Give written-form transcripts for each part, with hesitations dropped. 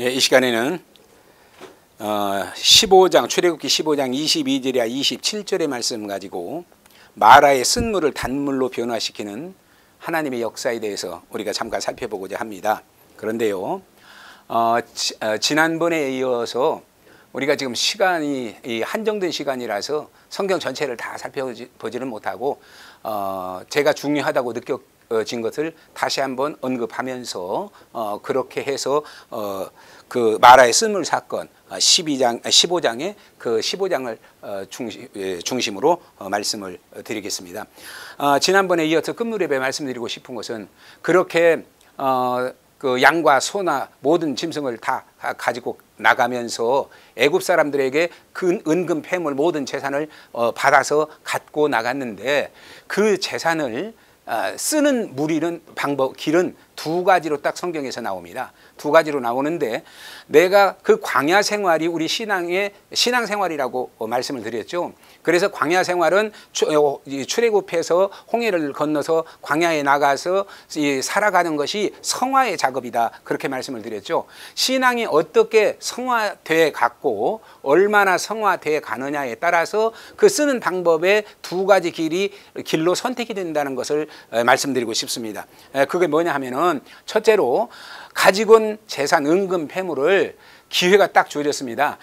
예, 이 시간에는 15장 출애굽기 15장 22절이야 27절의 말씀 가지고 마라의 쓴물을 단물로 변화시키는 하나님의 역사에 대해서 우리가 잠깐 살펴보고자 합니다. 그런데요, 지난번에 이어서 우리가 지금 시간이 한정된 시간이라서 성경 전체를 다 살펴보지는 못하고 제가 중요하다고 느껴진 것을 다시 한번 언급하면서 그렇게 해서 그 마라의 쓴물 사건 15장의 그 15장을 중심으로 말씀을 드리겠습니다. 지난번에 이어서 끝무렵에 말씀드리고 싶은 것은 그렇게 그 양과 소나 모든 짐승을 다 가지고 나가면서 애굽 사람들에게 그 은금 폐물 모든 재산을 받아서 갖고 나갔는데 그 재산을 쓰는 무리는 길은 두 가지로 딱 성경에서 나옵니다. 두 가지로 나오는데 내가 그 광야 생활이 우리 신앙 생활이라고 말씀을 드렸죠. 그래서 광야 생활은 출애굽해서 홍해를 건너서 광야에 나가서 살아가는 것이 성화의 작업이다. 그렇게 말씀을 드렸죠. 신앙이 어떻게 성화돼 갔고 얼마나 성화돼 가느냐에 따라서 그 쓰는 방법의 두 가지 길로 선택이 된다는 것을 말씀드리고 싶습니다. 그게 뭐냐 하면은 첫째로 가지고 온 재산 은금 폐물을 기회가 딱 주어졌습니다.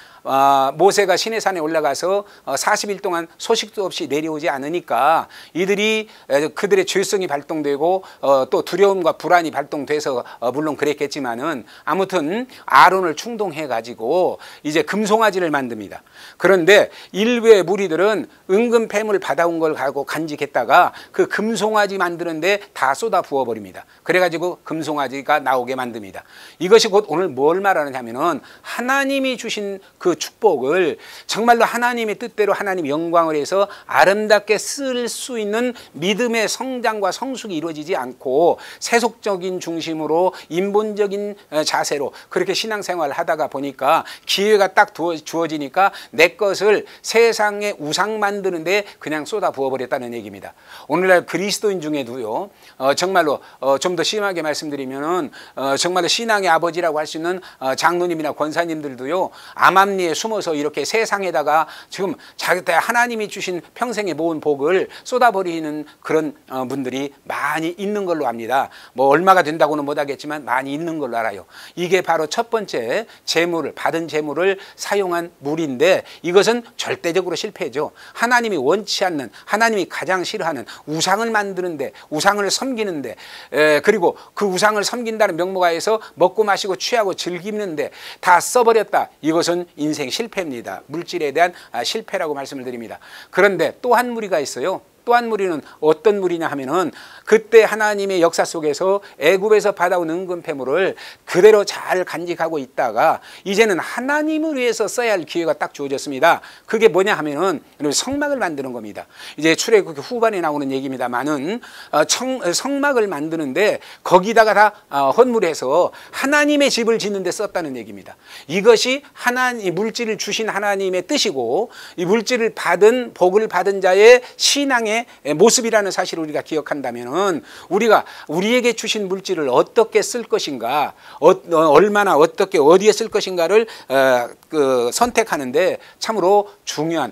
모세가 시내산에 올라가서 40일 동안 소식도 없이 내려오지 않으니까 이들이 그들의 죄성이 발동되고 또 두려움과 불안이 발동돼서 물론 그랬겠지만은 아무튼 아론을 충동해 가지고 이제 금송아지를 만듭니다. 그런데 일부의 무리들은 은금 폐물 받아온 걸 가지고 간직했다가 그 금송아지 만드는데 다 쏟아 부어 버립니다. 그래가지고 금송아지가 나오게 만듭니다. 이것이 곧 오늘 뭘 말하느냐면은 하나님이 주신 그 축복을 정말로 하나님의 뜻대로 하나님 영광을 해서 아름답게 쓸 수 있는 믿음의 성장과 성숙이 이루어지지 않고 세속적인 중심으로 인본적인 자세로 그렇게 신앙생활을 하다가 보니까 기회가 딱 주어지니까 내 것을 세상의 우상 만드는데 그냥 쏟아 부어버렸다는 얘기입니다. 오늘날 그리스도인 중에도요, 정말로 좀 더 심하게 말씀드리면은 정말로 신앙의 아버지라고 할 수 있는 장로님이나 권사님들도요, 암암리에 숨어서 이렇게 세상에다가 지금 자기 하나님이 주신 평생에 모은 복을 쏟아버리는 그런 분들이 많이 있는 걸로 압니다. 뭐 얼마가 된다고는 못하겠지만 많이 있는 걸로 알아요. 이게 바로 첫 번째 받은 재물을 사용한 무리인데 이것은 절대적으로 실패죠. 하나님이 원치 않는, 하나님이 가장 싫어하는 우상을 만드는데, 우상을 섬기는데, 그리고 그 우상을 섬긴다는 명목하에서 먹고 마시고 취하고 즐기는데 다 써버렸다. 이것은 인생 실패입니다. 물질에 대한 실패라고 말씀을 드립니다. 그런데 또 한 무리가 있어요. 또 한 무리는 어떤 무리냐 하면은 그때 하나님의 역사 속에서 애굽에서 받아온 은금 폐물을 그대로 잘 간직하고 있다가 이제는 하나님을 위해서 써야 할 기회가 딱 주어졌습니다. 그게 뭐냐 하면은 성막을 만드는 겁니다. 이제 출애굽기 후반에 나오는 얘기입니다만은 성막을 만드는데 거기다가 다 헌물해서 하나님의 집을 짓는 데 썼다는 얘기입니다. 이것이 물질을 주신 하나님의 뜻이고 이 물질을 받은 복을 받은 자의 신앙의 모습이라는 사실을 우리가 기억한다면 우리가 우리에게 주신 물질을 어떻게 쓸 것인가, 얼마나 어떻게 어디에 쓸 것인가를 선택하는데 참으로 중요한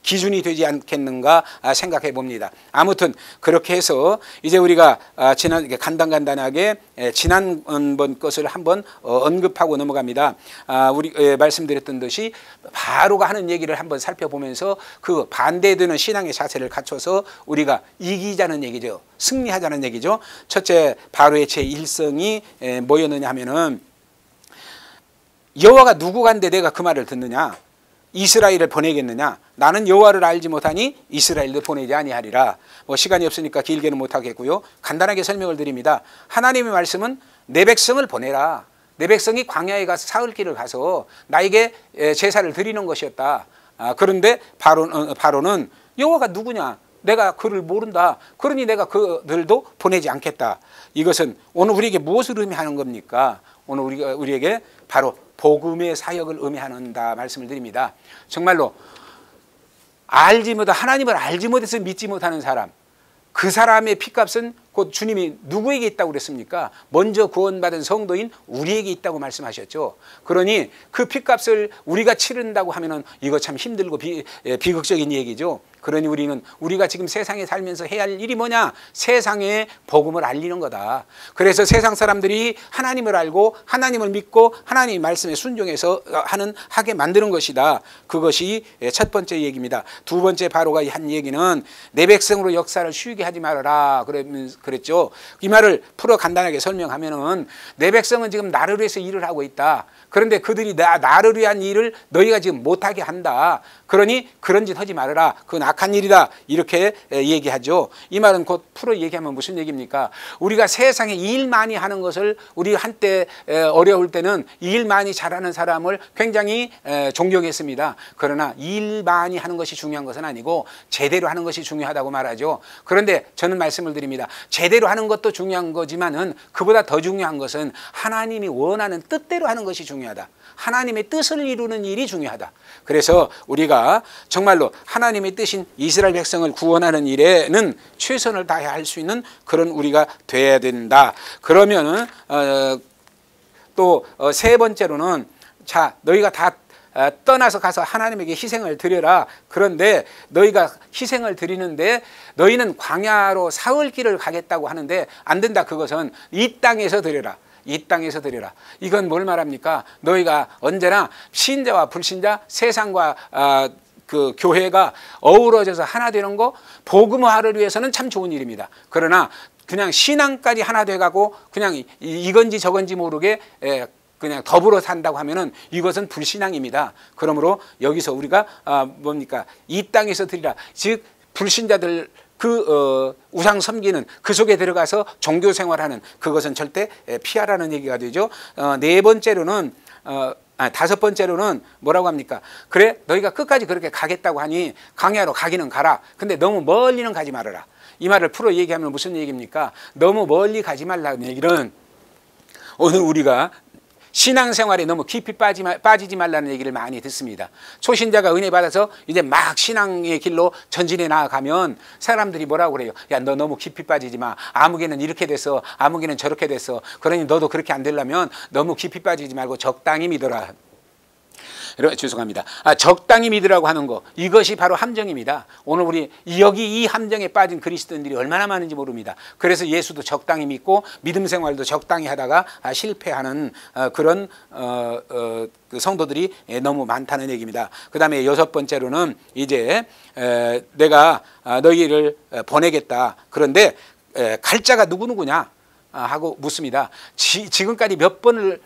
기준이 되지 않겠는가 생각해 봅니다. 아무튼 그렇게 해서 이제 우리가 간단하게 지난번 것을 한번 언급하고 넘어갑니다. 우리 말씀드렸던 듯이 바로가 하는 얘기를 한번 살펴보면서 그 반대되는 신앙의 자세를 갖춰서 우리가 이기자는 얘기죠. 승리하자는 얘기죠. 첫째 바로의 제1성이 뭐였느냐 하면은 여호와가 누구간데 내가 그 말을 듣느냐? 이스라엘을 보내겠느냐? 나는 여호와를 알지 못하니 이스라엘도 보내지 아니하리라. 시간이 없으니까 길게는 못하겠고요. 간단하게 설명을 드립니다. 하나님의 말씀은 내 백성을 보내라. 내 백성이 광야에 가서 사흘 길을 가서 나에게 제사를 드리는 것이었다. 그런데 바로는 여호와가 누구냐? 내가 그를 모른다. 그러니 내가 그들도 보내지 않겠다. 이것은 오늘 우리에게 무엇을 의미하는 겁니까? 오늘 우리에게 바로 복음의 사역을 의미한다 말씀을 드립니다. 정말로 하나님을 알지 못해서 믿지 못하는 사람, 그 사람의 피값은 곧 주님이 누구에게 있다고 그랬습니까? 먼저 구원받은 성도인 우리에게 있다고 말씀하셨죠. 그러니 그 핏값을 우리가 치른다고 하면은 이거 참 힘들고 비극적인 얘기죠. 그러니 우리는 우리가 지금 세상에 살면서 해야 할 일이 뭐냐? 세상에 복음을 알리는 거다. 그래서 세상 사람들이 하나님을 알고 하나님을 믿고 하나님 말씀에 순종해서 하게 만드는 것이다. 그것이 첫 번째 얘기입니다. 두 번째 바로가 한 얘기는 내 백성으로 역사를 쉬게 하지 말아라 그랬죠. 이 말을 풀어 간단하게 설명하면은 내 백성은 지금 나를 위해서 일을 하고 있다. 그런데 그들이 나를 위한 일을 너희가 지금 못하게 한다. 그러니 그런 짓 하지 말아라. 그건 악한 일이다. 이렇게 얘기하죠. 이 말은 곧 풀어 얘기하면 무슨 얘기입니까? 우리가 세상에 일 많이 하는 것을 우리 한때 어려울 때는 일 많이 잘하는 사람을 굉장히 존경했습니다. 그러나 일 많이 하는 것이 중요한 것은 아니고 제대로 하는 것이 중요하다고 말하죠. 그런데 저는 말씀을 드립니다. 제대로 하는 것도 중요한 거지만은 그보다 더 중요한 것은 하나님이 원하는 뜻대로 하는 것이 중요하다. 하나님의 뜻을 이루는 일이 중요하다. 그래서 우리가 정말로 하나님의 뜻인 이스라엘 백성을 구원하는 일에는 최선을 다해야 할 수 있는 그런 우리가 돼야 된다. 그러면은 또 세 번째로는 자 너희가 다 떠나서 가서 하나님에게 희생을 드려라. 그런데 너희가 희생을 드리는데 너희는 광야로 사흘 길을 가겠다고 하는데 안 된다. 그것은 이 땅에서 드려라. 이 땅에서 드려라. 이건 뭘 말합니까? 너희가 언제나 신자와 불신자, 세상과 그 교회가 어우러져서 하나 되는 거 복음화를 위해서는 참 좋은 일입니다. 그러나 그냥 신앙까지 하나 돼가고 그냥 이건지 저건지 모르게 그냥 더불어 산다고 하면은 이것은 불신앙입니다. 그러므로 여기서 우리가 뭡니까? 이 땅에서 드리라. 즉 불신자들 우상 섬기는 그 속에 들어가서 종교 생활하는 그것은 절대 피하라는 얘기가 되죠. 네 번째로는 다섯 번째로는 뭐라고 합니까? 그래 너희가 끝까지 그렇게 가겠다고 하니 광야로 가기는 가라. 근데 너무 멀리는 가지 말아라. 이 말을 풀어 얘기하면 무슨 얘기입니까? 너무 멀리 가지 말라는 얘기는 오늘 우리가 신앙생활에 너무 깊이 빠지지 말라는 얘기를 많이 듣습니다. 초신자가 은혜 받아서 이제 막 신앙의 길로 전진해 나아가면 사람들이 뭐라고 그래요? 야, 너 너무 깊이 빠지지 마. 아무개는 이렇게 됐어. 아무개는 저렇게 됐어. 그러니 너도 그렇게 안 되려면 너무 깊이 빠지지 말고 적당히 믿어라. 죄송합니다. 적당히 믿으라고 하는 거 이것이 바로 함정입니다. 오늘 우리 여기 이 함정에 빠진 그리스도인들이 얼마나 많은지 모릅니다. 그래서 예수도 적당히 믿고 믿음 생활도 적당히 하다가 실패하는 그런 그 성도들이 너무 많다는 얘기입니다. 그 다음에 여섯 번째로는 이제 내가 너희를 보내겠다. 그런데 갈 자가 누구냐? 하고 묻습니다. 지금까지 몇 번을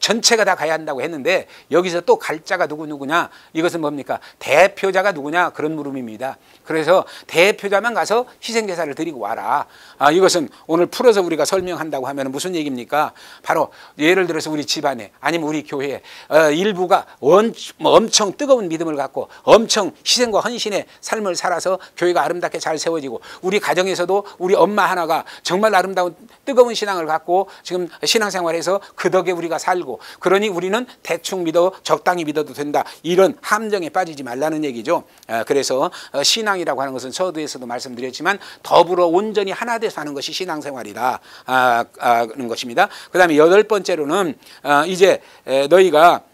전체가 다 가야 한다고 했는데 여기서 또 갈 자가 누구냐? 이것은 뭡니까? 대표자가 누구냐? 그런 물음입니다. 그래서 대표자만 가서 희생제사를 드리고 와라. 이것은 오늘 풀어서 우리가 설명한다고 하면 무슨 얘기입니까? 바로 예를 들어서 우리 집안에 아니면 우리 교회에 일부가 엄청 뜨거운 믿음을 갖고 엄청 희생과 헌신의 삶을 살아서 교회가 아름답게 잘 세워지고 우리 가정에서도 우리 엄마 하나가 정말 아름다운 뜨거운 신앙을 갖고 지금 신앙생활에서 그 덕에 우리가 살고 그러니 우리는 대충 믿어 적당히 믿어도 된다. 이런 함정에 빠지지 말라는 얘기죠. 그래서 신앙이라고 하는 것은 서두에서도 말씀드렸지만 더불어 온전히 하나 돼서 하는 것이 신앙생활이다 는 것입니다. 그 다음에 여덟 번째로는 이제 너희가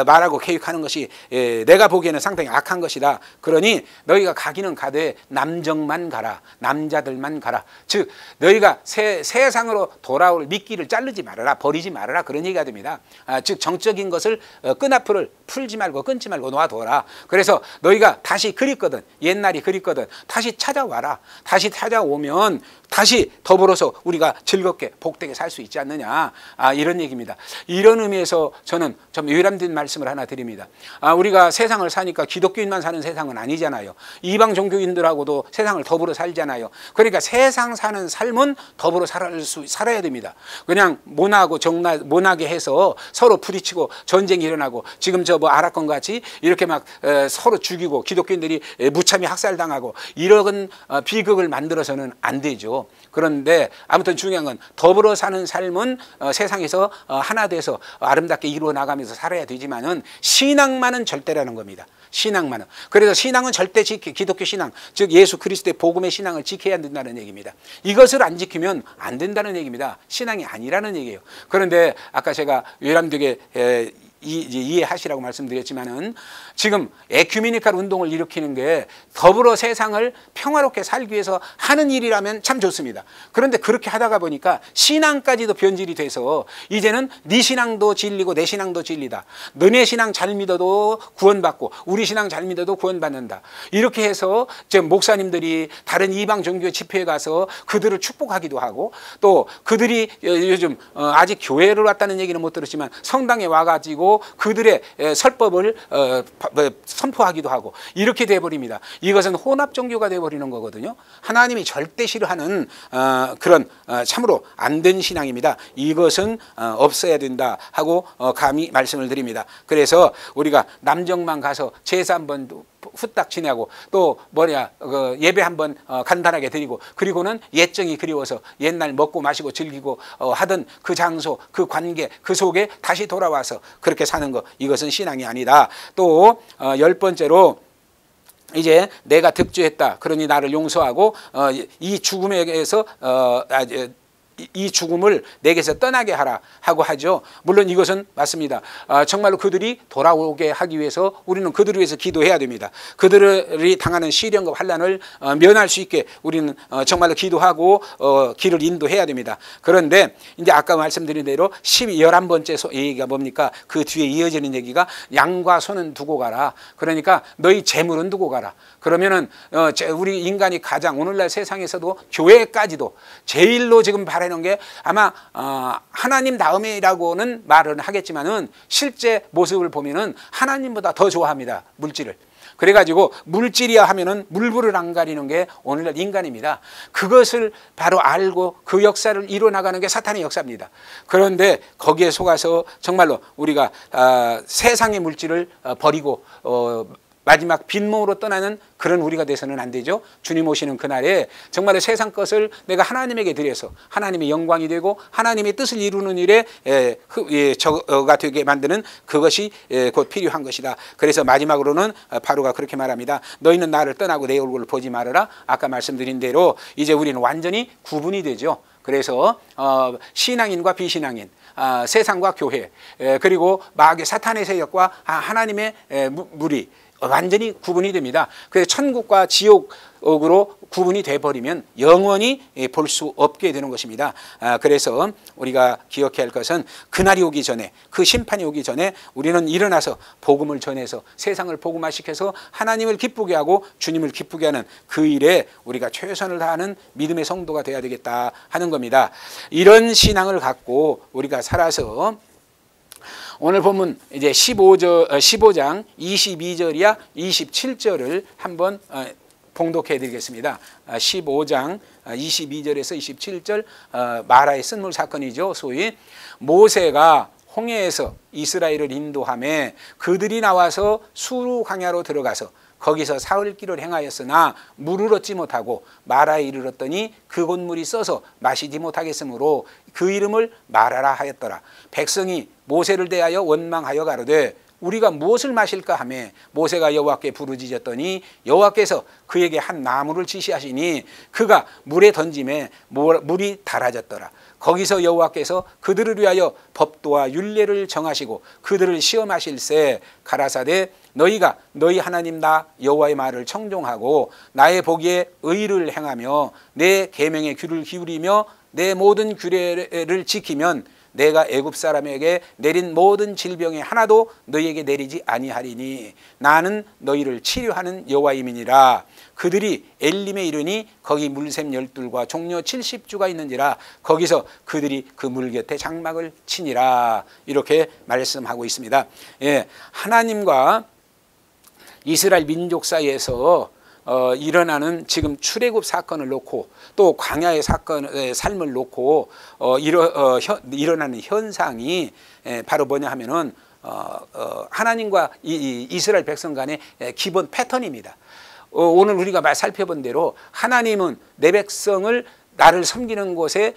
말하고 계획하는 것이 내가 보기에는 상당히 악한 것이다. 그러니 너희가 가기는 가되 남정만 가라. 남자들만 가라. 즉 너희가 세상으로 돌아올 미끼를 자르지 말아라. 버리지 말아라. 그런 얘기가 됩니다. 즉 정적인 것을 끈앞을 풀지 말고 끊지 말고 놓아둬라. 그래서 너희가 다시 그립거든 옛날이 그립거든 다시 찾아와라. 다시 찾아오면 다시 더불어서 우리가 즐겁게 복되게 살 수 있지 않느냐. 이런 얘기입니다. 이런 의미에서 저는 좀 유람된 말씀을 하나 드립니다. 우리가 세상을 사니까 기독교인만 사는 세상은 아니잖아요. 이방 종교인들하고도 세상을 더불어 살잖아요. 그러니까 세상 사는 삶은 더불어 살아야 됩니다. 그냥 모나게 해서 서로 부딪히고 전쟁이 일어나고 지금 저 아랍권 같이 이렇게 막 서로 죽이고 기독교인들이 무참히 학살당하고 이런 비극을 만들어서는 안 되죠. 그런데 아무튼 중요한 건 더불어 사는 삶은 세상에서 하나 돼서 아름답게 이루어 나가면서 살아야 살아야 되지만은 신앙만은 절대라는 겁니다. 신앙만은. 그래서 신앙은 절대 기독교 신앙, 즉 예수 그리스도의 복음의 신앙을 지켜야 된다는 얘기입니다. 이것을 안 지키면 안 된다는 얘기입니다. 신앙이 아니라는 얘기예요. 그런데 아까 제가 외람되게 이해하시라고 말씀드렸지만은 지금 에큐메니칼 운동을 일으키는 게 더불어 세상을 평화롭게 살기 위해서 하는 일이라면 참 좋습니다. 그런데 그렇게 하다가 보니까 신앙까지도 변질이 돼서 이제는 네 신앙도 진리고 내 신앙도 진리다. 너네 신앙 잘 믿어도 구원받고 우리 신앙 잘 믿어도 구원받는다. 이렇게 해서 지금 목사님들이 다른 이방 종교 집회에 가서 그들을 축복하기도 하고 또 그들이 요즘 아직 교회를 왔다는 얘기는 못 들었지만 성당에 와가지고 그들의 설법을 선포하기도 하고 이렇게 돼버립니다. 이것은 혼합 종교가 돼버리는 거거든요. 하나님이 절대 싫어하는 그런 참으로 안 된 신앙입니다. 이것은 없어야 된다 하고 감히 말씀을 드립니다. 그래서 우리가 남정만 가서 제사 한번 후딱 지내고 또 예배 한번 간단하게 드리고 그리고는 옛정이 그리워서 옛날 먹고 마시고 즐기고 하던 그 장소 그 관계 그 속에 다시 돌아와서 그렇게 사는 것 이것은 신앙이 아니다. 또 10번째로 이제 내가 득죄했다. 그러니 나를 용서하고 이 죽음에게서 이 죽음을 내게서 떠나게 하라 하고 하죠. 물론 이것은 맞습니다. 정말로 그들이 돌아오게 하기 위해서 우리는 그들을 위해서 기도해야 됩니다. 그들이 당하는 시련과 환난을 면할 수 있게 우리는 정말로 기도하고 길을 인도해야 됩니다. 그런데 이제 아까 말씀드린 대로 11번째 얘기가 뭡니까? 그 뒤에 이어지는 얘기가 양과 소는 두고 가라. 그러니까 너희 재물은 두고 가라. 그러면은 우리 인간이 가장 오늘날 세상에서도 교회까지도 제일로 지금 바라는 게 아마 하나님 다음이라고는 말은 하겠지만은 실제 모습을 보면은 하나님보다 더 좋아합니다. 물질을. 그래가지고 물질이야 하면은 물불을 안 가리는 게 오늘날 인간입니다. 그것을 바로 알고 그 역사를 이뤄나가는 게 사탄의 역사입니다. 그런데 거기에 속아서 정말로 우리가 세상의 물질을 버리고 마지막 빈몸으로 떠나는 그런 우리가 돼서는 안 되죠. 주님 오시는 그날에 정말 세상 것을 내가 하나님에게 드려서 하나님의 영광이 되고 하나님의 뜻을 이루는 일에 저가 되게 만드는 그것이 곧 필요한 것이다. 그래서 마지막으로는 바로가 그렇게 말합니다. 너희는 나를 떠나고 내 얼굴을 보지 말아라. 아까 말씀드린 대로 이제 우리는 완전히 구분이 되죠. 그래서 신앙인과 비신앙인 세상과 교회 그리고 마귀 사탄의 세력과 하나님의 무리 완전히 구분이 됩니다. 그래서 천국과 지옥으로 구분이 돼버리면 영원히 볼 수 없게 되는 것입니다. 그래서 우리가 기억해야 할 것은 그날이 오기 전에 그 심판이 오기 전에 우리는 일어나서 복음을 전해서 세상을 복음화시켜서 하나님을 기쁘게 하고 주님을 기쁘게 하는 그 일에 우리가 최선을 다하는 믿음의 성도가 되어야 되겠다 하는 겁니다. 이런 신앙을 갖고 우리가 살아서 오늘 본문 이제 15장 22절이야 27절을 한번 봉독해 드리겠습니다. 15장 22절에서 27절 마라의 쓴물 사건이죠. 소위 모세가 홍해에서 이스라엘을 인도하며 그들이 나와서 수르 광야로 들어가서 거기서 사흘 길을 행하였으나 물을 얻지 못하고 마라에 이르렀더니 그곳 물이 써서 마시지 못하겠으므로 그 이름을 마라라 하였더라. 백성이 모세를 대하여 원망하여 가로되 우리가 무엇을 마실까 하며 모세가 여호와께 부르짖었더니 여호와께서 그에게 한 나무를 지시하시니 그가 물에 던짐에 물이 달아졌더라. 거기서 여호와께서 그들을 위하여 법도와 율례를 정하시고 그들을 시험하실세 가라사대 너희가 너희 하나님 나 여호와의 말을 청종하고 나의 보기에 의를 행하며 내 계명에 귀를 기울이며 내 모든 규례를 지키면 내가 애굽 사람에게 내린 모든 질병에 하나도 너희에게 내리지 아니하리니 나는 너희를 치료하는 여호와임이니라. 그들이 엘림에 이르니 거기 물샘 12과 종려 70주가 있는지라 거기서 그들이 그 물 곁에 장막을 치니라. 이렇게 말씀하고 있습니다. 예, 하나님과 이스라엘 민족 사이에서 일어나는 지금 출애굽 사건을 놓고 또 광야의 사건의 삶을 놓고 일어나는 현상이 바로 뭐냐 하면은 하나님과 이스라엘 백성 간의 기본 패턴입니다. 오늘 우리가 살펴본 대로 하나님은 내 백성을 나를 섬기는 곳에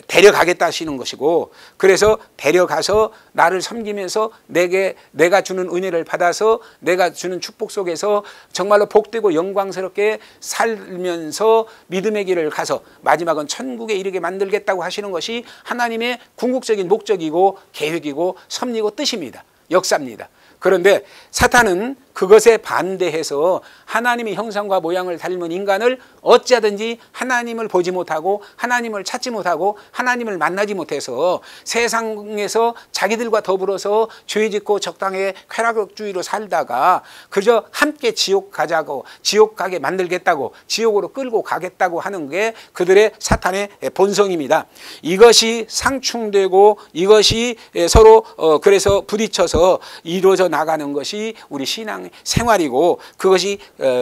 데려가겠다 하시는 것이고, 그래서 데려가서 나를 섬기면서 내가 주는 은혜를 받아서 내가 주는 축복 속에서 정말로 복되고 영광스럽게 살면서 믿음의 길을 가서 마지막은 천국에 이르게 만들겠다고 하시는 것이 하나님의 궁극적인 목적이고 계획이고 섭리고 뜻입니다. 역사입니다. 그런데 사탄은 그것에 반대해서 하나님의 형상과 모양을 닮은 인간을 어찌하든지 하나님을 보지 못하고 하나님을 찾지 못하고 하나님을 만나지 못해서 세상에서 자기들과 더불어서 죄 짓고 적당하게 쾌락주의로 살다가 그저 함께 지옥 가자고, 지옥 가게 만들겠다고, 지옥으로 끌고 가겠다고 하는 게 그들의 사탄의 본성입니다. 이것이 상충되고 이것이 서로 그래서 부딪혀서 이루어져 나가는 것이 우리 신앙 생활이고, 그것이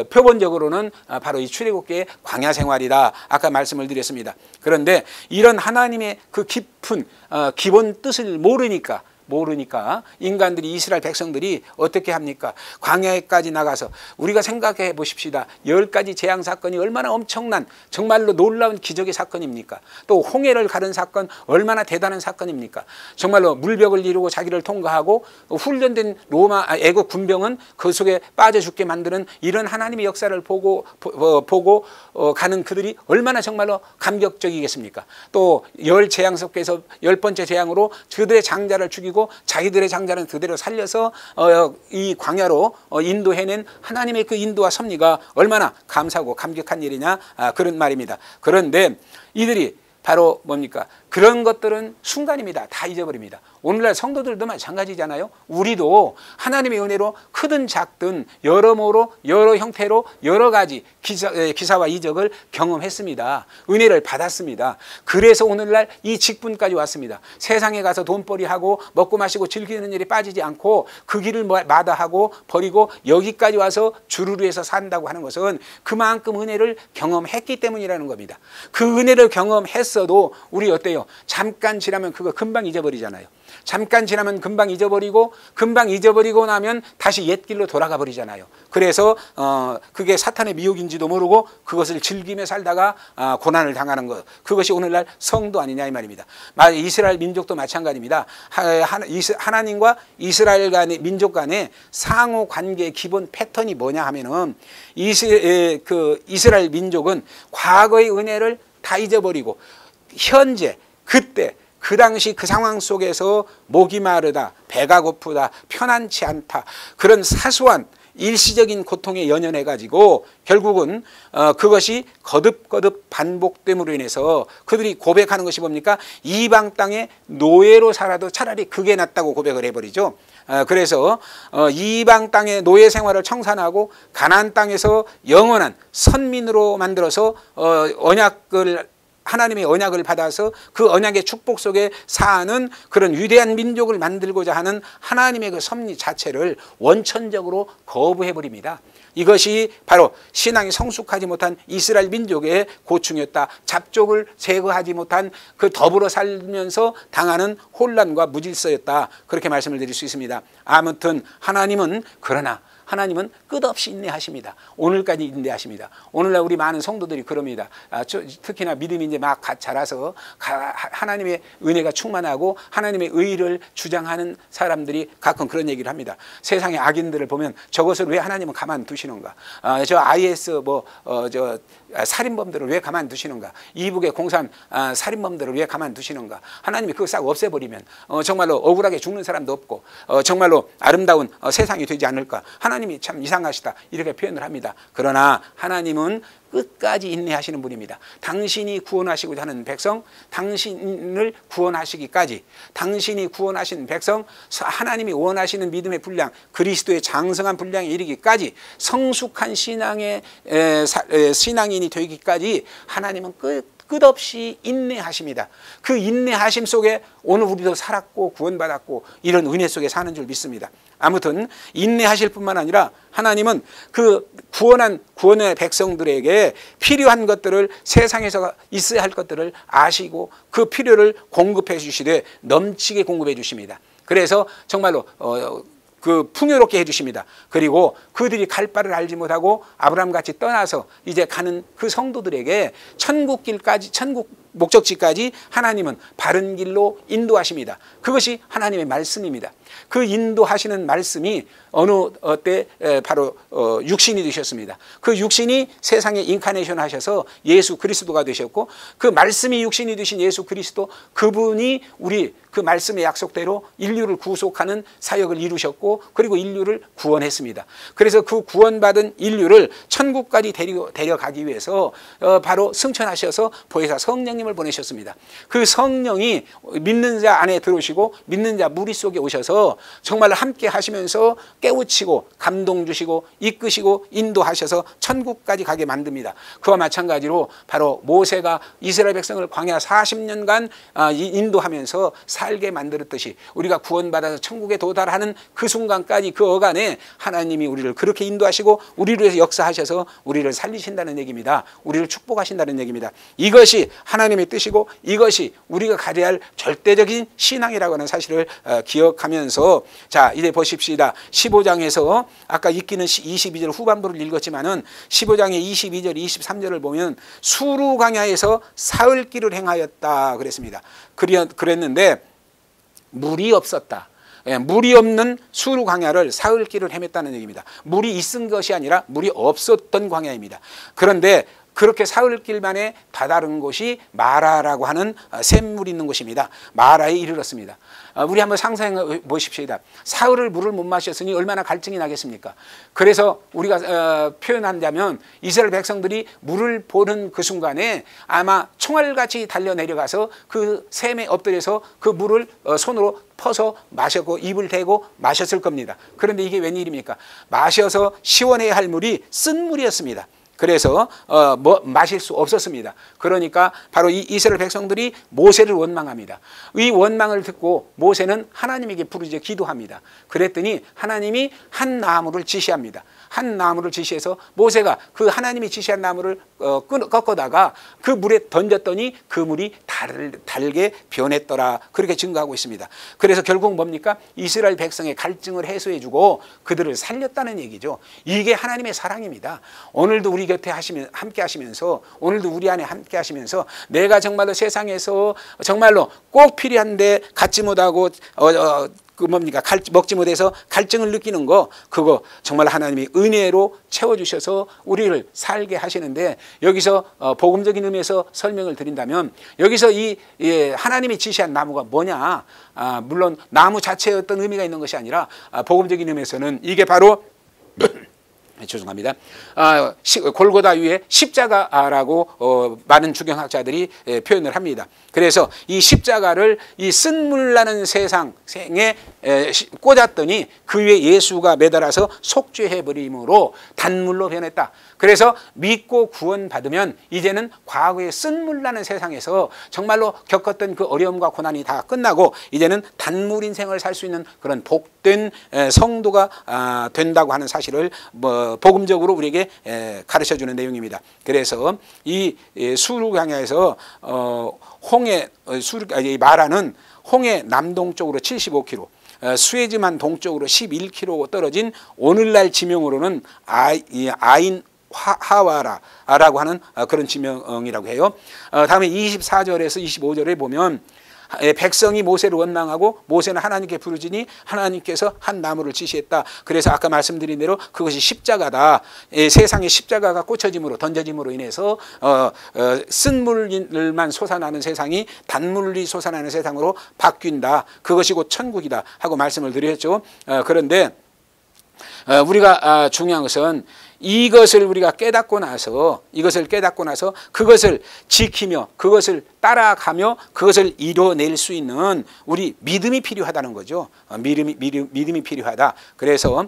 표본적으로는 바로 이 출애굽기의 광야 생활이다, 아까 말씀을 드렸습니다. 그런데 이런 하나님의 그 깊은 기본 뜻을 모르니까 인간들이, 이스라엘 백성들이 어떻게 합니까? 광야에까지 나가서 우리가 생각해 보십시다. 10가지 재앙 사건이 얼마나 엄청난, 정말로 놀라운 기적의 사건입니까? 또 홍해를 가른 사건 얼마나 대단한 사건입니까? 정말로 물벽을 이루고 자기를 통과하고 훈련된 애국 군병은 그 속에 빠져 죽게 만드는 이런 하나님의 역사를 보고 가는 그들이 얼마나 정말로 감격적이겠습니까? 또 10재앙 속에서 10번째 재앙으로 그들의 장자를 죽이고 자기들의 장자는 그대로 살려서 이 광야로 인도해낸 하나님의 그 인도와 섭리가 얼마나 감사하고 감격한 일이냐, 그런 말입니다. 그런데 이들이 바로 뭡니까? 그런 것들은 순간입니다. 다 잊어버립니다. 오늘날 성도들도 마찬가지잖아요. 우리도 하나님의 은혜로 크든 작든 여러모로 여러 형태로 여러 가지 기사와 이적을 경험했습니다. 은혜를 받았습니다. 그래서 오늘날 이 직분까지 왔습니다. 세상에 가서 돈벌이하고 먹고 마시고 즐기는 일에 빠지지 않고 그 길을 마다하고 버리고 여기까지 와서 주를 위해서 산다고 하는 것은 그만큼 은혜를 경험했기 때문이라는 겁니다. 그 은혜를 경험했어도 우리 어때요? 잠깐 지나면 그거 금방 잊어버리잖아요. 잠깐 지나면 금방 잊어버리고 나면 다시 옛길로 돌아가 버리잖아요. 그래서 그게 사탄의 미혹인지도 모르고 그것을 즐기며 살다가 고난을 당하는 것, 그것이 오늘날 성도 아니냐 이 말입니다. 이스라엘 민족도 마찬가지입니다. 하나님과 이스라엘 간의 민족 간의 상호 관계의 기본 패턴이 뭐냐 하면은 이스라엘 민족은 과거의 은혜를 다 잊어버리고 현재 그때 그 당시 그 상황 속에서 목이 마르다, 배가 고프다, 편안치 않다, 그런 사소한 일시적인 고통에 연연해 가지고 결국은 그것이 거듭거듭 반복됨으로 인해서 그들이 고백하는 것이 뭡니까? 이방 땅의 노예로 살아도 차라리 그게 낫다고 고백을 해버리죠. 그래서 이방 땅의 노예 생활을 청산하고 가나안 땅에서 영원한 선민으로 만들어서 하나님의 언약을 받아서 그 언약의 축복 속에 사는 그런 위대한 민족을 만들고자 하는 하나님의 그 섭리 자체를 원천적으로 거부해버립니다. 이것이 바로 신앙이 성숙하지 못한 이스라엘 민족의 고충이었다. 잡족을 제거하지 못한 그 더불어 살면서 당하는 혼란과 무질서였다. 그렇게 말씀을 드릴 수 있습니다. 아무튼 하나님은 끝없이 인내하십니다. 오늘까지 인내하십니다. 오늘날 우리 많은 성도들이 그럽니다. 특히나 믿음이 이제 막 자라서 하나님의 은혜가 충만하고 하나님의 의를 주장하는 사람들이 가끔 그런 얘기를 합니다. 세상의 악인들을 보면 저것을 왜 하나님은 가만두시는가? 저 IS 살인범들을 왜 가만두시는가? 이북에 공산 살인범들을 왜 가만두시는가? 하나님이 그거 싹 없애버리면 정말로 억울하게 죽는 사람도 없고 정말로 아름다운 세상이 되지 않을까? 하나님이 참 이상하시다, 이렇게 표현을 합니다. 그러나 하나님은 끝까지 인내하시는 분입니다. 당신이 구원하시고자 하는 백성, 당신을 구원하시기까지, 당신이 구원하신 백성, 하나님이 원하시는 믿음의 분량, 그리스도의 장성한 분량에 이르기까지, 성숙한 신앙인이 되기까지 하나님은 끝없이 인내하십니다. 그 인내하심 속에 오늘 우리도 살았고 구원받았고 이런 은혜 속에 사는 줄 믿습니다. 아무튼 인내하실 뿐만 아니라 하나님은 그 구원의 백성들에게 필요한 것들을, 세상에서 있어야 할 것들을 아시고 그 필요를 공급해 주시되 넘치게 공급해 주십니다. 그래서 정말로 그 풍요롭게 해주십니다. 그리고 그들이 갈 바를 알지 못하고 아브라함같이 떠나서 이제 가는 그 성도들에게 천국길까지, 천국 목적지까지 하나님은 바른 길로 인도하십니다. 그것이 하나님의 말씀입니다. 그 인도하시는 말씀이 어느 때 바로 육신이 되셨습니다. 그 육신이 세상에 인카네이션 하셔서 예수 그리스도가 되셨고, 그 말씀이 육신이 되신 예수 그리스도, 그분이 우리 그 말씀의 약속대로 인류를 구속하는 사역을 이루셨고, 그리고 인류를 구원했습니다. 그래서 그 구원받은 인류를 천국까지 데려가기 위해서 바로 승천하셔서 보혜사 성령님을 보내셨습니다. 그 성령이 믿는 자 안에 들어오시고 믿는 자 무리 속에 오셔서 정말 함께 하시면서 깨우치고 감동 주시고 이끄시고 인도하셔서 천국까지 가게 만듭니다. 그와 마찬가지로 바로 모세가 이스라엘 백성을 광야 40년간 인도하면서 살게 만들었듯이 우리가 구원받아서 천국에 도달하는 그 순간까지, 그 어간에 하나님이 우리를 그렇게 인도하시고 우리를 위해서 역사하셔서 우리를 살리신다는 얘기입니다. 우리를 축복하신다는 얘기입니다. 이것이 하나님의 뜻이고 이것이 우리가 가져야 할 절대적인 신앙이라고 하는 사실을 기억하면서, 자 이제 보십시다. 15장에서 아까 읽기는 22절 후반부를 읽었지만은 15장의 22절 23절을 보면 수루 광야에서 사흘길을 행하였다 그랬습니다. 그랬는데 물이 없었다. 물이 없는 수루 광야를 사흘길을 헤맸다는 얘기입니다. 물이 있은 것이 아니라 물이 없었던 광야입니다. 그런데 그렇게 사흘길 만에 다다른 곳이 마라라고 하는 샘물이 있는 곳입니다. 마라에 이르렀습니다. 우리 한번 상상해 보십시다. 사흘을 물을 못 마셨으니 얼마나 갈증이 나겠습니까? 그래서 우리가 표현한다면 이스라엘 백성들이 물을 보는 그 순간에 아마 총알같이 달려내려가서 그 샘에 엎드려서 그 물을 손으로 퍼서 마셨고 입을 대고 마셨을 겁니다. 그런데 이게 웬일입니까? 마셔서 시원해야 할 물이 쓴 물이었습니다. 그래서 마실 수 없었습니다. 그러니까 바로 이 이스라엘 백성들이 모세를 원망합니다. 이 원망을 듣고 모세는 하나님에게 부르짖어 기도합니다. 그랬더니 하나님이 한 나무를 지시합니다. 한 나무를 지시해서 모세가 그 하나님이 지시한 나무를 꺾어다가 그 물에 던졌더니 그 물이 달게 변했더라. 그렇게 증거하고 있습니다. 그래서 결국 뭡니까? 이스라엘 백성의 갈증을 해소해주고 그들을 살렸다는 얘기죠. 이게 하나님의 사랑입니다. 오늘도 우리 곁에 함께 하시면서, 오늘도 우리 안에 함께 하시면서 내가 정말로 세상에서 정말로 꼭 필요한데 갖지 못하고 그 뭡니까? 먹지 못해서 갈증을 느끼는 거, 그거 정말 하나님이 은혜로 채워주셔서 우리를 살게 하시는데, 여기서 복음적인 의미에서 설명을 드린다면 여기서 이 하나님이 지시한 나무가 뭐냐? 물론 나무 자체의 어떤 의미가 있는 것이 아니라 복음적인 의미에서는 이게 바로 죄송합니다. 골고다 위에 십자가라고 많은 주경학자들이 표현을 합니다. 그래서 이 십자가를 이 쓴물나는 세상에 꽂았더니 그 위에 예수가 매달아서 속죄해버림으로 단물로 변했다. 그래서 믿고 구원받으면 이제는 과거의 쓴물나는 세상에서 정말로 겪었던 그 어려움과 고난이 다 끝나고 이제는 단물 인생을 살 수 있는 그런 복된 성도가 된다고 하는 사실을 복음적으로 우리에게 가르쳐주는 내용입니다. 그래서 이 수루 광야에서 마라는 홍해 남동쪽으로 75km, 수에즈만 동쪽으로 11km 떨어진 오늘날 지명으로는 아인 하와라라고 하는 그런 지명이라고 해요. 다음에 24절에서 25절에 보면 백성이 모세를 원망하고 모세는 하나님께 부르짖으니 하나님께서 한 나무를 지시했다. 그래서 아까 말씀드린 대로 그것이 십자가다. 세상에 십자가가 꽂혀짐으로, 던져짐으로 인해서 쓴물만 솟아나는 세상이 단물이 솟아나는 세상으로 바뀐다. 그것이 곧 천국이다 하고 말씀을 드렸죠. 그런데 우리가 중요한 것은 이것을 우리가 깨닫고 나서 그것을 지키며 그것을 따라가며 그것을 이뤄낼 수 있는 우리 믿음이 필요하다는 거죠. 믿음이 필요하다. 그래서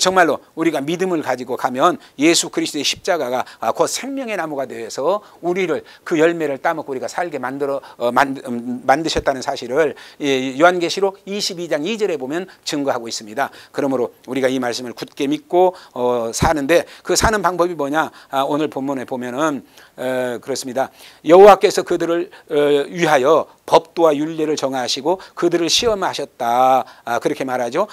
정말로 우리가 믿음을 가지고 가면 예수 그리스도의 십자가가 곧 생명의 나무가 되어서 우리를 그 열매를 따먹고 우리가 살게 만드셨다는 사실을 요한계시록 22장 2절에 보면 증거하고 있습니다. 그러므로 우리가 이 말씀을 굳게 믿고 사는데 그 사는 방법이 뭐냐? 오늘 본문에 보면은 그렇습니다. 여호와께서 그들을 위하여 법도와 율례를 정하시고 그들을 시험하셨다. 그렇게 말하죠.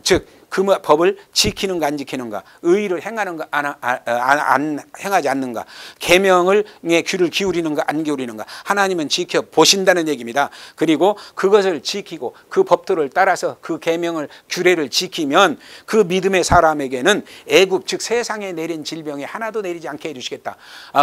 즉 그 법을 지키는가 안 지키는가, 의의를 행하는가 안 행하지 않는가, 계명을 귀를 기울이는가 안 기울이는가, 하나님은 지켜 보신다는 얘기입니다. 그리고 그것을 지키고 그 법도를 따라서 그 계명을 규례를 지키면 그 믿음의 사람에게는 애굽 즉 세상에 내린 질병이 하나도 내리지 않게 해주시겠다.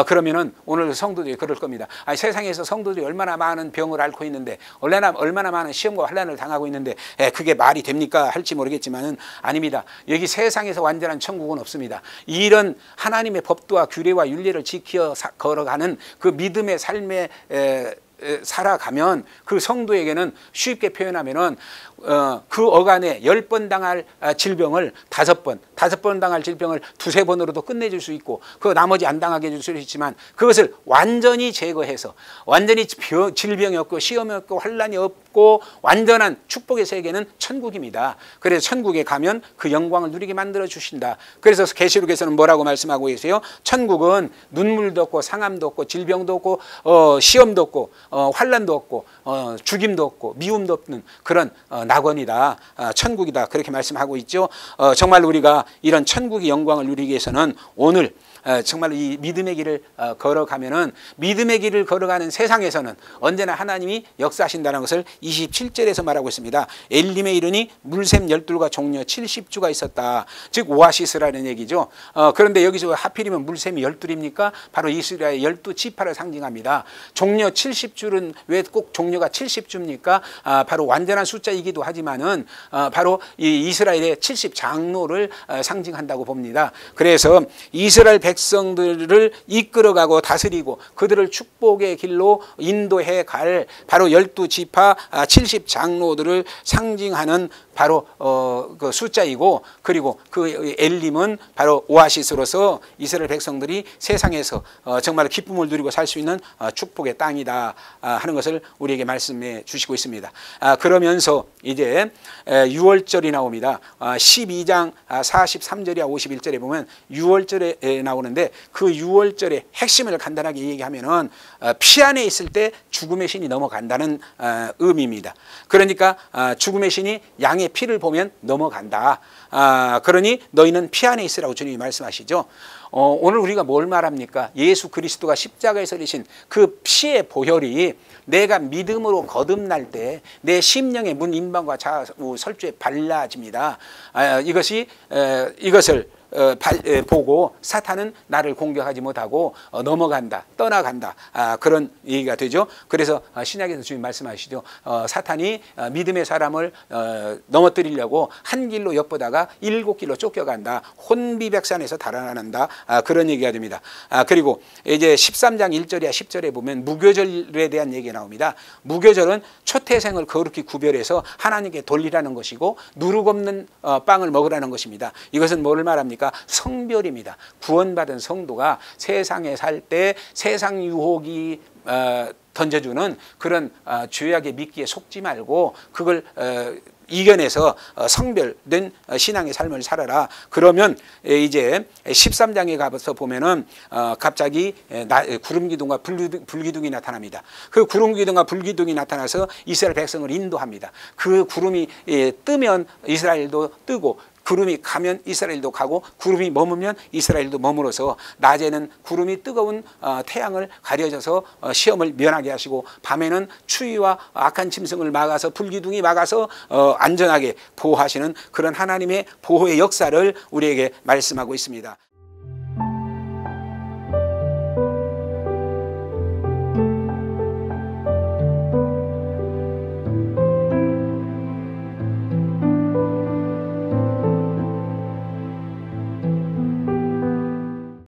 그러면은 오늘 성도들이 그럴 겁니다. 세상에서 성도들이 얼마나 많은 병을 앓고 있는데, 얼마나 많은 시험과 환난을 당하고 있는데 그게 말이 됩니까 할지 모르겠지만은 아닙니다. 여기 세상에서 완전한 천국은 없습니다. 이런 하나님의 법도와 규례와 윤리를 지켜 걸어가는 그 믿음의 삶에 살아가면 그 성도에게는 쉽게 표현하면은 그 어간에 10번 당할 질병을 5번 당할 질병을 2~3번으로도 끝내줄 수 있고, 그 나머지 안 당하게 해줄 수 있지만 그것을 완전히 제거해서 완전히 질병이 없고 시험이 없고 환난이 없고 완전한 축복의 세계는 천국입니다. 그래서 천국에 가면 그 영광을 누리게 만들어 주신다. 그래서 계시록에서는 뭐라고 말씀하고 계세요? 천국은 눈물도 없고 상함도 없고 질병도 없고 시험도 없고 환난도 없고 죽임도 없고 미움도 없는 그런 낙원이다, 천국이다, 그렇게 말씀하고 있죠. 정말 우리가 이런 천국의 영광을 누리기 위해서는 오늘 정말 이 믿음의 길을 걸어가면은, 믿음의 길을 걸어가는 세상에서는 언제나 하나님이 역사하신다는 것을 27절에서 말하고 있습니다. 엘림에 이르니 물샘 12과 종려 70주가 있었다. 즉 오아시스라는 얘기죠. 그런데 여기서 하필이면 물샘이 12입니까? 바로 이스라엘 12지파를 상징합니다. 종려 70주는 왜 꼭 종려가 70주입니까? 바로 완전한 숫자이기도 하지만은 바로 이 이스라엘의 70장로를 상징한다고 봅니다. 그래서 이스라엘 백성들을 이끌어가고 다스리고 그들을 축복의 길로 인도해 갈 바로 12지파 70장로들을 상징하는 바로 그 숫자이고, 그리고 그 엘림은 바로 오아시스로서 이스라엘 백성들이 세상에서 정말 기쁨을 누리고 살 수 있는 축복의 땅이다 하는 것을 우리에게 말씀해 주시고 있습니다. 그러면서 이제 6월절이 나옵니다. 12장 43절이야 51절에 보면 6월절에 나오는데, 그 6월절의 핵심을 간단하게 얘기하면은 피 안에 있을 때 죽음의 신이 넘어간다는 의미입니다. 그러니까 죽음의 신이 양의 피를 보면 넘어간다. 그러니 너희는 피 안에 있으라고 주님이 말씀하시죠. 오늘 우리가 뭘 말합니까? 예수 그리스도가 십자가에서 흘리신 그 피의 보혈이 내가 믿음으로 거듭날 때 내 심령의 문 인방과 좌우 설주에 발라집니다. 이것을 보고 사탄은 나를 공격하지 못하고 넘어간다, 떠나간다, 그런 얘기가 되죠. 그래서 신약에서 주님 말씀하시죠. 사탄이 믿음의 사람을 넘어뜨리려고 한 길로 엿보다가 7길로 쫓겨간다, 혼비백산에서 달아난다, 그런 얘기가 됩니다. 그리고 이제 13장 1절이야 10절에 보면 무교절에 대한 얘기가 나옵니다. 무교절은 초태생을 거룩히 구별해서 하나님께 돌리라는 것이고 누룩 없는 빵을 먹으라는 것입니다. 이것은 뭐를 말합니까? 성별입니다. 구원받은 성도가 세상에 살 때 세상 유혹이 던져주는 그런 죄악의 미끼에 속지 말고 그걸 이겨내서 성별된 신앙의 삶을 살아라. 그러면 이제 13장에 가서 보면은 갑자기 구름기둥과 불기둥이 나타납니다. 그 구름기둥과 불기둥이 나타나서 이스라엘 백성을 인도합니다. 그 구름이 뜨면 이스라엘도 뜨고, 구름이 가면 이스라엘도 가고, 구름이 머무면 이스라엘도 머물어서 낮에는 구름이 뜨거운 태양을 가려져서 시험을 면하게 하시고, 밤에는 추위와 악한 짐승을 막아서 불기둥이 막아서 안전하게 보호하시는 그런 하나님의 보호의 역사를 우리에게 말씀하고 있습니다.